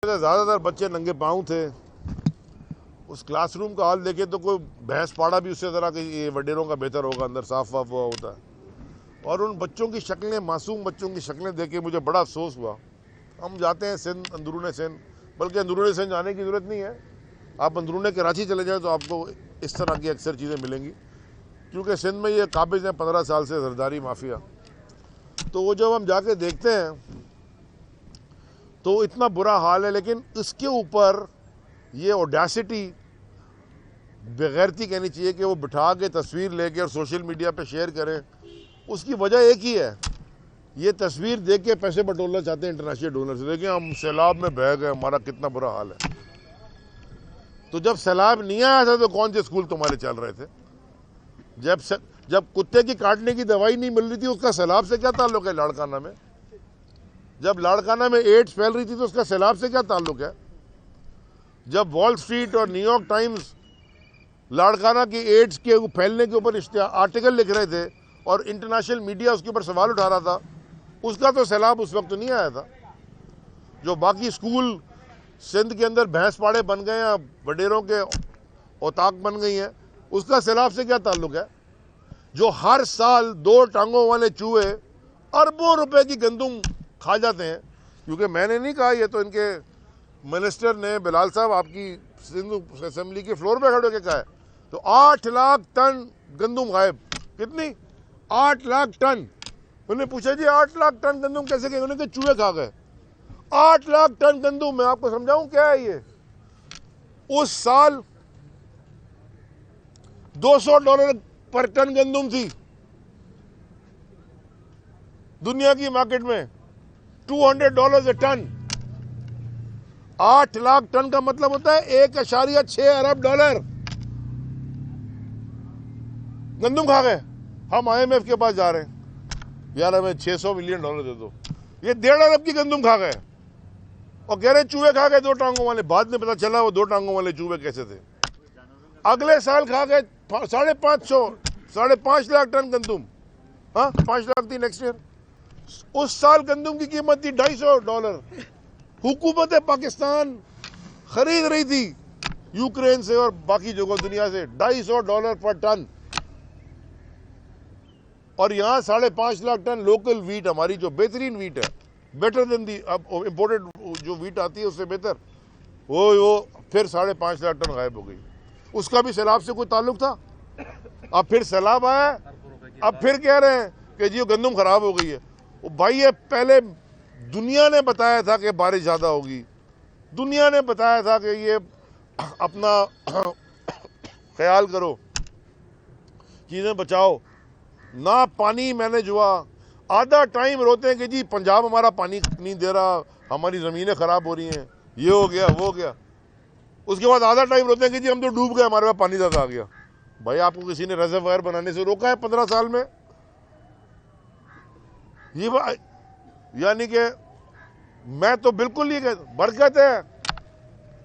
ज़्यादातर बच्चे नंगे पाँव थे। उस क्लासरूम का हाल देखे तो कोई भैंस पाड़ा भी उससे तरह के ये वडेरों का बेहतर होगा, अंदर साफ वाफ हुआ होता है। और उन बच्चों की शक्लें, मासूम बच्चों की शक्लें देख के मुझे बड़ा अफसोस हुआ। हम जाते हैं सिंध, अंदरूने सिंध, बल्कि अंदरूने सिंध जाने की ज़रूरत नहीं है, आप अंदरूने कराची चले जाए तो आपको इस तरह की अक्सर चीज़ें मिलेंगी, क्योंकि सिंध में ये काबिज हैं 15 साल से जरदारी माफिया। तो वो जब हम जाके देखते हैं तो इतना बुरा हाल है। लेकिन इसके ऊपर ये ऑडेसिटी, बेगैरती कहनी चाहिए कि वो बिठा के तस्वीर लेके और सोशल मीडिया पे शेयर करें। उसकी वजह एक ही है, ये तस्वीर देख के पैसे बटोरना चाहते हैं इंटरनेशनल डोनर से। देखिए हम सैलाब में बह गए, हमारा कितना बुरा हाल है। तो जब सैलाब नहीं आया था तो कौन से स्कूल तुम्हारे चल रहे थे? जब कुत्ते की काटने की दवाई नहीं मिल रही थी, उसका सैलाब से क्या ताल्लुक है? लाड़काना में जब लाड़काना में एड्स फैल रही थी तो उसका सैलाब से क्या ताल्लुक है? जब वॉल स्ट्रीट और न्यूयॉर्क टाइम्स लाड़काना की एड्स के फैलने के ऊपर आर्टिकल लिख रहे थे और इंटरनेशनल मीडिया उसके ऊपर सवाल उठा रहा था, उसका तो सैलाब उस वक्त नहीं आया था। जो बाकी स्कूल सिंध के अंदर भैंस पाड़े बन गए हैं, वडेरों के औताक बन गई हैं, उसका सैलाब से क्या ताल्लुक है? जो हर साल 2 टांगों वाले चूहे अरबों रुपए की गंदुम खा जाते हैं, क्योंकि मैंने नहीं कहा, ये तो इनके मिनिस्टर ने, बिलाल साहब आपकी सिंध असेंबली के फ्लोर पे खड़े होकर कहा है। तो 8 लाख टन गंदुम गायब। कितनी? 8 लाख टन। उन्होंने पूछा जी 8 लाख टन गंदुम कैसे गए? उन्होंने कहा चूहे खा गए। 8 लाख टन गंदुम, मैं आपको समझाऊं क्या है ये? उस साल $200 पर टन गंदुम थी दुनिया की मार्केट में, $200 a टन। 8 लाख टन का मतलब होता है 1.6 अरब डॉलर गंदुम खा गए। हम IMF के पास जा रहे हैं, यार हमें $600 मिलियन दे दो। ये 1.5 अरब की गंदुम खा गए और कह रहे चूहे खा गए 2 टांगों वाले। बाद में पता चला वो 2 टांगों वाले चूहे कैसे थे। अगले साल खा गए 5.5 लाख टन गंदुम। हाँ, 5 लाख थी नेक्स्ट ईयर। उस साल गंदुम की कीमत थी $250। हुकूमत पाकिस्तान खरीद रही थी यूक्रेन से और बाकी जगह दुनिया से $250 पर टन। और यहाँ 5.5 लाख टन लोकल वीट, हमारी जो बेहतरीन वीट है, बेटर देन दी अब इम्पोर्टेड जो वीट आती है उससे बेहतर, वो फिर 5.5 लाख टन गायब हो गई। उसका भी सैलाब से कोई ताल्लुक था? अब फिर सैलाब आया, अब फिर कह रहे हैं कि जी गंदुम खराब हो गई है। वो भाई ये पहले दुनिया ने बताया था कि बारिश ज़्यादा होगी, दुनिया ने बताया था कि ये अपना ख्याल करो, चीज़ें बचाओ। ना पानी मैनेज हुआ। आधा टाइम रोते हैं कि जी पंजाब हमारा पानी नहीं दे रहा, हमारी ज़मीनें ख़राब हो रही हैं, ये हो गया वो हो गया। उसके बाद आधा टाइम रोते हैं कि जी हम तो डूब गए, हमारे पास पानी ज़्यादा आ गया। भाई आपको किसी ने रिजर्वायर बनाने से रोका है 15 साल में? ये यानी कि मैं तो बिल्कुल नहीं कहता, बरकत है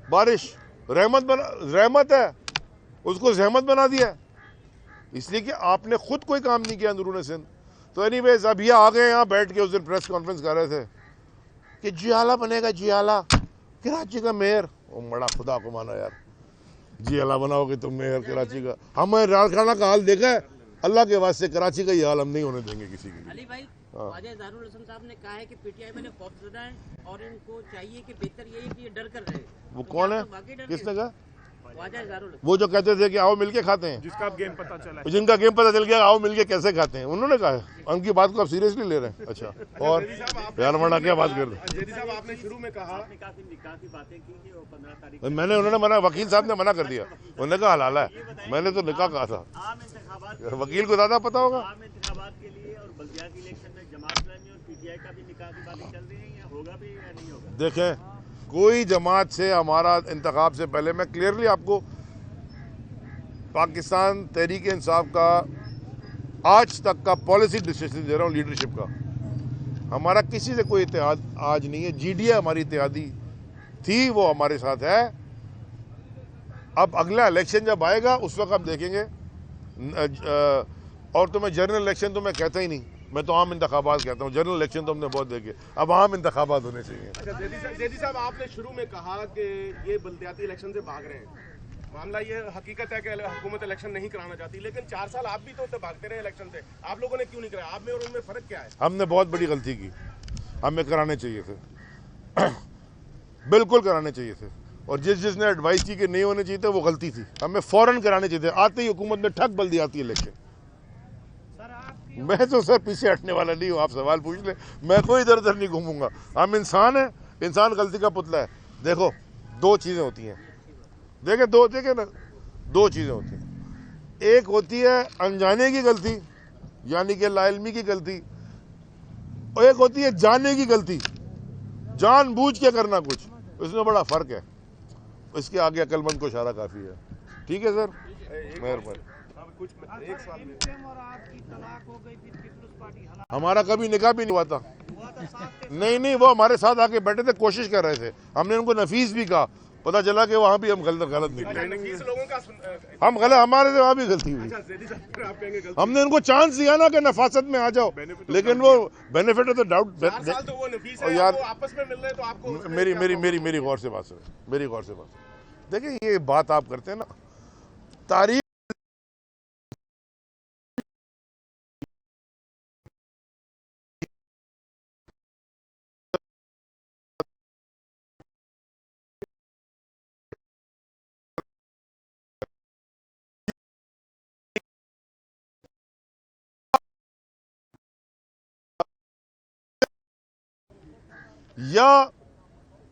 बारिश, रहमत है, उसको जहमत बना दिया, इसलिए कि आपने खुद कोई काम नहीं किया अंदरूने सिंध। तो एनीवेज अब ये आ गए यहाँ बैठ के, उस दिन प्रेस कॉन्फ्रेंस कर रहे थे कि जियाला बनेगा, जियाला कराची का मेयर। ओ बड़ा खुदा को माना यार, जियाला बनाओगे तुम मेयर कराची का? हमें लाड़काना का हाल देखा है, अल्लाह के वास्ते कराची का ये हाल हम नहीं होने देंगे किसी के लिए। ख्वाजा इज़हारुल हसन साहब ने कहा है कि पीटीआई में खौफजदा है और इनको चाहिए कि बेहतर ये है कि ये डर कर रहे। वो कौन है? किसने कहा? ख्वाजा इज़हारुल हसन, वो जो कहते थे कि आओ मिलके खाते हैं, जिसका गेम पता चला, जिनका गेम पता चल गया आओ मिलके कैसे खाते हैं, उन्होंने कहा है। उनकी बात को आप सीरियसली ले रहे हैं? अच्छा, और यार मना क्या बात कर रहे? जेडी साहब आपने शुरू में कहा, काफी निकाह की बातें की कि वो 15 तारीख मैंने, उन्होंने मना, वकील साहब ने मना कर दिया, उन्होंने कहा हलाला है। मैंने तो निकाह कहा था, आम इंतखाबात, वकील को ज़्यादा पता होगा। आम इंतखाबात के लिए और बल्दियाती इलेक्शन में जमात इस्लामी और पीटीआई का भी निकाह की बातें चल रही हैं, या होगा भी या नहीं होगा? देखें, कोई जमात से हमारा इंतखाब से पहले, मैं क्लियरली आपको पाकिस्तान तहरीक इंसाफ का आज तक का पॉलिसी डिसीजन दे रहा हूँ, लीडरशिप का। हमारा किसी से कोई इत्तेहाद आज नहीं है। GDA हमारी इत्तेहादी थी, वो हमारे साथ है। अब अगला इलेक्शन जब आएगा उस वक्त हम देखेंगे। और तो मैं जनरल इलेक्शन तो मैं कहता ही नहीं, मैं तो आम इंतखाबात कहता हूँ, जनरल इलेक्शन तो हमने बहुत देखे, अब आम इंतखाबात होने चाहिए। अच्छा जैदी साहब, आपने शुरू में कहा कि ये बल्दियाती इलेक्शन से भाग रहे हैं। मामला ये हकीकत है कि हुकूमत इलेक्शन नहीं कराना चाहती, लेकिन 4 साल आप भी तो उससे भागते रहे इलेक्शन से, आप लोगों ने क्यों नहीं कराया? आप में और उनमें फर्क क्या है? हमने बहुत बड़ी गलती की, हमें कराने चाहिए थे बिल्कुल कराने चाहिए थे, और जिसने एडवाइस की कि नहीं होने चाहिए थे वो गलती थी। हमें फौरन कराने चाहिए थे, आते ही हुकूमत ने ठग बल्दियाती इलेक्शन। मैं तो सर पीछे हटने वाला नहीं हूँ, आप सवाल पूछ ले, मैं कोई इधर उधर नहीं घूमूंगा। हम इंसान है, इंसान गलती का पुतला है। देखो दो चीज़ें होती हैं, देखे ना, दो चीज़ें होती हैं। एक होती है अनजाने की गलती, यानी कि लाइल्मी की गलती, और एक होती है जानने की गलती, जानबूझ के करना कुछ, इसमें बड़ा फ़र्क है। इसके आगे अक्लमंद को इशारा काफ़ी है। ठीक है सर, मेहरबानी। कुछ एक साल में हमारा कभी निकाह भी नहीं हुआ था। नहीं, वो हमारे साथ आके बैठे थे, कोशिश कर रहे थे, हमने उनको नफीस भी कहा, पता चला कि वहाँ भी हम गलत निकले। लोगों का हम गलत, हमारे से वहाँ भी गलती हुई। हमने उनको चांस दिया ना कि नफासत में आ जाओ, लेकिन वो बेनिफिट ऑफ द डाउट। तो वो नफीस है, यार वो आपस में मिल रहे हैं, तो आपको मेरी गौर से बात सुने, मेरी गौर से बात सुने। देखिए ये बात आप करते हैं ना, तारीख या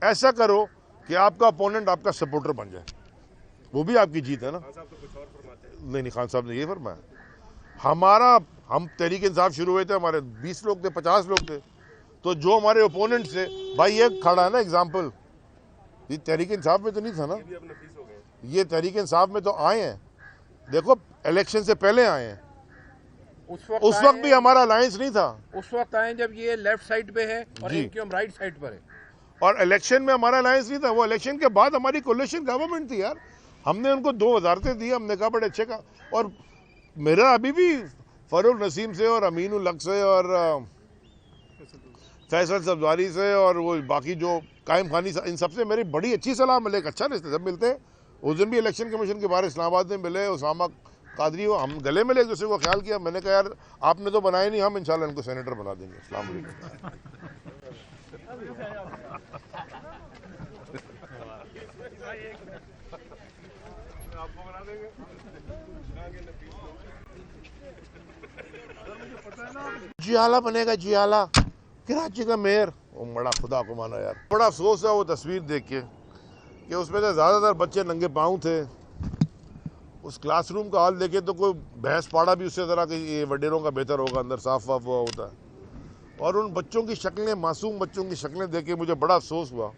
ऐसा करो कि आपका अपोनेंट आपका सपोर्टर बन जाए, वो भी आपकी जीत है ना। नहीं, खान साहब ने ये फरमाया। हम तहरीक इंसाफ शुरू हुए थे, हमारे 20 लोग थे, 50 लोग थे, तो जो हमारे ओपोनेंट थे, भाई ये खड़ा है ना एग्जाम्पल, ये तहरीक इंसाफ में तो नहीं था ना, ये तहरीक इंसाफ में तो आए हैं। देखो इलेक्शन से पहले आए हैं, उस वक्त भी हमारा अलायंस नहीं था। उस वक्त आए जब ये लेफ्ट साइड पे है और इनकी हम राइट साइड पर है, और इलेक्शन में हमारा अलायंस नहीं था। वो इलेक्शन के बाद हमारी कोलिशन गवर्नमेंट थी यार, हमने उनको 2 वजारतें दी, हमने कहा बड़े अच्छे का। और मेरा अभी भी फरूक नसीम से और अमीन उल हक से और फैसल सब्जारी से और वो बाकी जो कायम खानी, इन सबसे मेरी बड़ी अच्छी सलाह मिले, एक अच्छा रिश्ते सब मिलते हैं। उस दिन भी इलेक्शन कमीशन के बाहर इस्लामाबाद में मिले, उसामा कादरी हो, हम गले मिले, एक दूसरे को ख्याल किया। मैंने कहा यार आपने तो बनाए नहीं, हम इंशाल्लाह इनको सेनेटर बना देंगे। अस्सलाम वालेकुम। जियाला बनेगा, जियाला कराची का मेयर, वो बड़ा खुदा को माना यार। बड़ा अफसोस है वो तस्वीर देख के कि उसमें तो ज़्यादातर बच्चे नंगे पाँव थे। उस क्लासरूम का हाल देखे तो कोई भैंस पाड़ा भी उससे ज़रा कि ये वडेरों का बेहतर होगा, अंदर साफ वाफ हुआ होता है। और उन बच्चों की शक्लें, मासूम बच्चों की शक्लें देख के मुझे बड़ा अफसोस हुआ।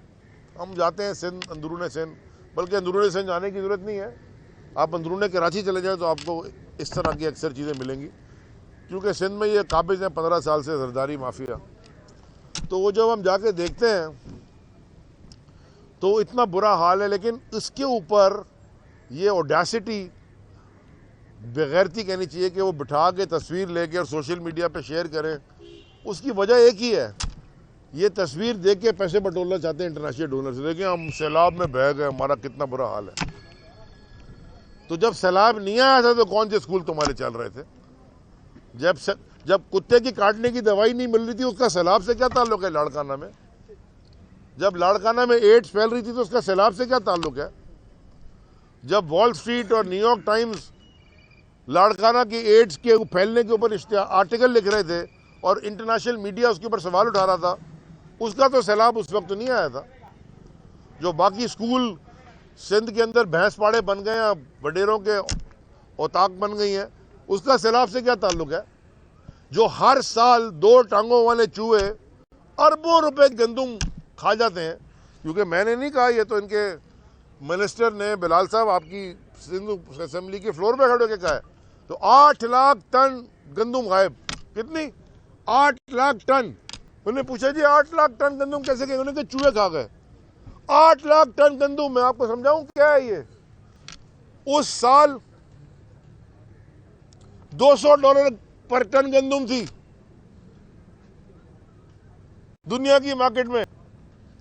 हम जाते हैं सिंध, अंदरूने सिंध, बल्कि अंदरूने सिंध जाने की ज़रूरत नहीं है, आप अंदरूने कराची चले जाएँ तो आपको इस तरह की अक्सर चीज़ें मिलेंगी, क्योंकि सिंध में ये काबिज हैं 15 साल से जरदारी माफिया। तो वो जब हम जाके देखते हैं तो इतना बुरा हाल है, लेकिन इसके ऊपर ये ऑडेसिटी, बेगैरती कहनी चाहिए कि वो बिठा के तस्वीर लेके और सोशल मीडिया पे शेयर करें। उसकी वजह एक ही है, ये तस्वीर देख के पैसे बटोरना चाहते हैं इंटरनेशनल डोनर से। देखिए हम सैलाब में बह गए, हमारा कितना बुरा हाल है। तो जब सैलाब नहीं आया था तो कौन से स्कूल तुम्हारे चल रहे थे? जब कुत्ते की काटने की दवाई नहीं मिल रही थी, उसका सैलाब से क्या ताल्लुक है? लाड़काना में जब लाड़काना में एड्स फैल रही थी तो उसका सैलाब से क्या ताल्लुक है? जब वॉल स्ट्रीट और न्यूयॉर्क टाइम्स लाड़काना की एड्स के फैलने के ऊपर आर्टिकल लिख रहे थे और इंटरनेशनल मीडिया उसके ऊपर सवाल उठा रहा था, उसका तो सैलाब उस वक्त नहीं आया था। जो बाकी स्कूल सिंध के अंदर भैंस पाड़े बन गए हैं, वडेरों के औताक बन गई हैं, उसका सैलाब से क्या ताल्लुक है? जो हर साल 2 टांगों वाले चूहे अरबों रुपए गंदुम खा जाते हैं, क्योंकि मैंने नहीं कहा, ये तो इनके मिनिस्टर ने, बिलाल साहब आपकी सिंध असेंबली के फ्लोर पे खड़े होकर कहा है। तो 8 लाख टन गंदुम गायब। कितनी? 8 लाख टन। उन्होंने पूछा जी 8 लाख टन गंदुम कैसे गए? उन्होंने कहा चूहे खा गए। 8 लाख टन गंदुम, मैं आपको समझाऊं क्या है ये? उस साल $200 पर टन गंदुम थी, दुनिया की मार्केट में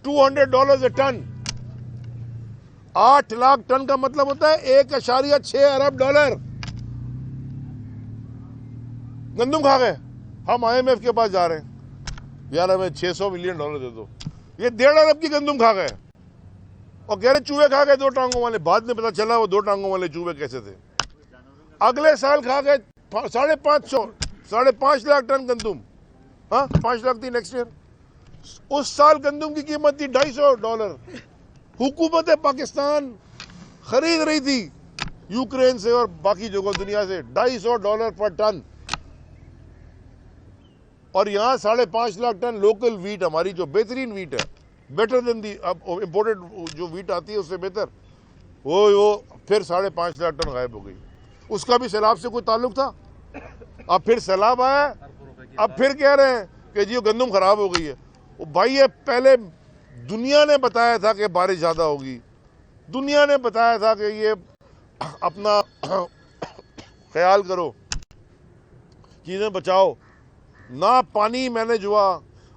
$200 a टन। 8 लाख टन का मतलब होता है 1.6 अरब डॉलर गंदम खा गए। हम IMF के पास जा रहे हैं, यार हमें $600 मिलियन दे दो। ये 1.5 अरब की गंदम खा गए और कह रहे चूहे खा गए 2 टांगों वाले। बाद में पता चला वो 2 टांगों वाले चूहे कैसे थे। अगले साल खा गए 5.5 लाख टन गंदम। हाँ, 5 लाख थी नेक्स्ट ईयर। उस साल गंदम की कीमत थी $250। हुकूमत पाकिस्तान खरीद रही थी यूक्रेन से और बाकी जगह दुनिया से $250 पर टन, और यहाँ 5.5 लाख टन लोकल वीट, हमारी जो बेहतरीन वीट है, बेटर देन दी अब इम्पोर्टेड जो वीट आती है उससे बेहतर, वो फिर 5.5 लाख टन गायब हो गई। उसका भी सैलाब से कोई ताल्लुक था? अब फिर सैलाब आया, अब फिर कह रहे हैं कि जी गंदम खराब हो गई है। वो भाई ये पहले दुनिया ने बताया था कि बारिश ज़्यादा होगी, दुनिया ने बताया था कि ये अपना ख्याल करो, चीज़ें बचाओ ना। पानी मैनेज हुआ।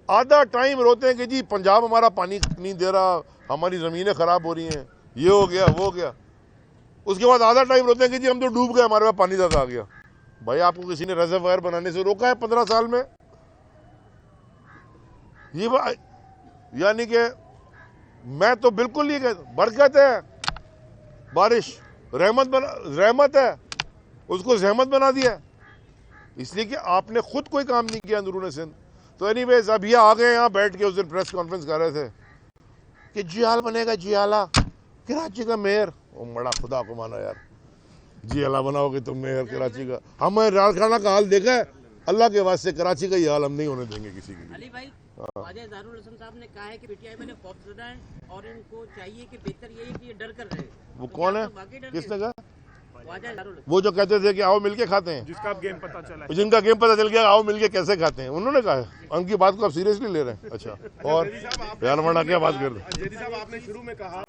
आधा टाइम रोते हैं कि जी पंजाब हमारा पानी नहीं दे रहा, हमारी ज़मीनें ख़राब हो रही हैं, ये हो गया वो हो गया। उसके बाद आधा टाइम रोते हैं कि जी हम तो डूब गए, हमारे पास पानी ज़्यादा आ गया। भाई आपको किसी ने रिजर्वायर बनाने से रोका है 15 साल में? ये यानी कि मैं तो बिल्कुल नहीं कहता, बरकत है बारिश, रहमत है, उसको जहमत बना दिया, इसलिए कि आपने खुद कोई काम नहीं किया अंदरूनी सिंध। तो एनीवेज अब ये आ गए यहाँ बैठ के, उस दिन प्रेस कॉन्फ्रेंस कर रहे थे कि जियाल बनेगा, जियाला कराची का मेयर। वो बड़ा खुदा को माना यार, जियाला बनाओगे तुम मेयर कराची का? हमने राजखाना का हाल देखा है, अल्लाह के वास्ते कराची का ये हाल हम नहीं होने देंगे किसी के लिए। अली भाई, ख्वाजा इज़हारुल हसन साहब ने कहा है कि PTI में खौफजदा हैं और इनको चाहिए कि बेहतर ये है कि ये डर कर रहे हैं। वो कौन है, किसने कहा? ख्वाजा इज़हारुल हसन, वो जो कहते थे कि आओ मिलके खाते हैं, जिसका अब गेम पता चला है। जिनका गेम पता चल गया आओ मिलके कैसे खाते हैं, उन्होंने कहा है। उनकी बात को आप सीरियसली ले रहे हैं? अच्छा, और यार मना क्या बात कर रहे? जेडी साहब आपने शुरू में कहा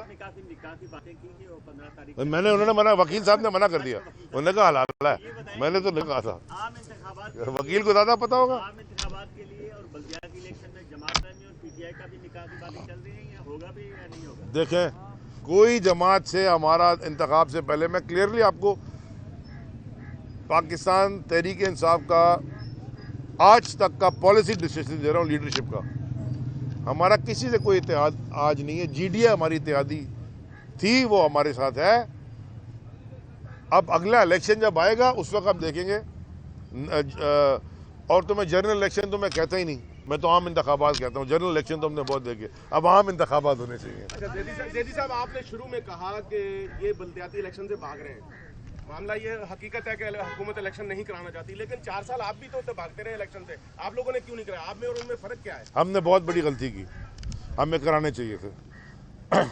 मैंने, उन्होंने मना, वकील साहब ने मना कर दिया, उन्होंने कहा हलाल है, मैंने तो नहीं कहा था। वकील को ज्यादा पता होगा। देखें, कोई जमात से हमारा इंतखाब से पहले, मैं क्लियरली आपको पाकिस्तान तहरीक इंसाफ का आज तक का पॉलिसी डिसीजन दे रहा हूँ, लीडरशिप का। हमारा किसी से कोई इत्तेहाद आज नहीं है। GDA हमारी इत्तेहादी थी, वो हमारे साथ है। अब अगला इलेक्शन जब आएगा उस वक्त हम देखेंगे। और तो मैं जनरल इलेक्शन तो मैं कहता ही नहीं, मैं तो आम इंतखाबात कहता हूँ। जनरल इलेक्शन तो हमने बहुत देखे, अब आम इंतखाबात होने चाहिए। अच्छा जेडी साहब आपने शुरू में कहा कि ये बल्दियाती इलेक्शन से भाग रहे हैं। मामला ये हकीकत है कि हुकूमत इलेक्शन नहीं कराना चाहती, लेकिन 4 साल आप भी तो भागते रहे इलेक्शन से। आप लोगों ने क्यों नहीं कराया? आप में और उनमें फर्क क्या है? हमने बहुत बड़ी गलती की, हमें कराने चाहिए थे।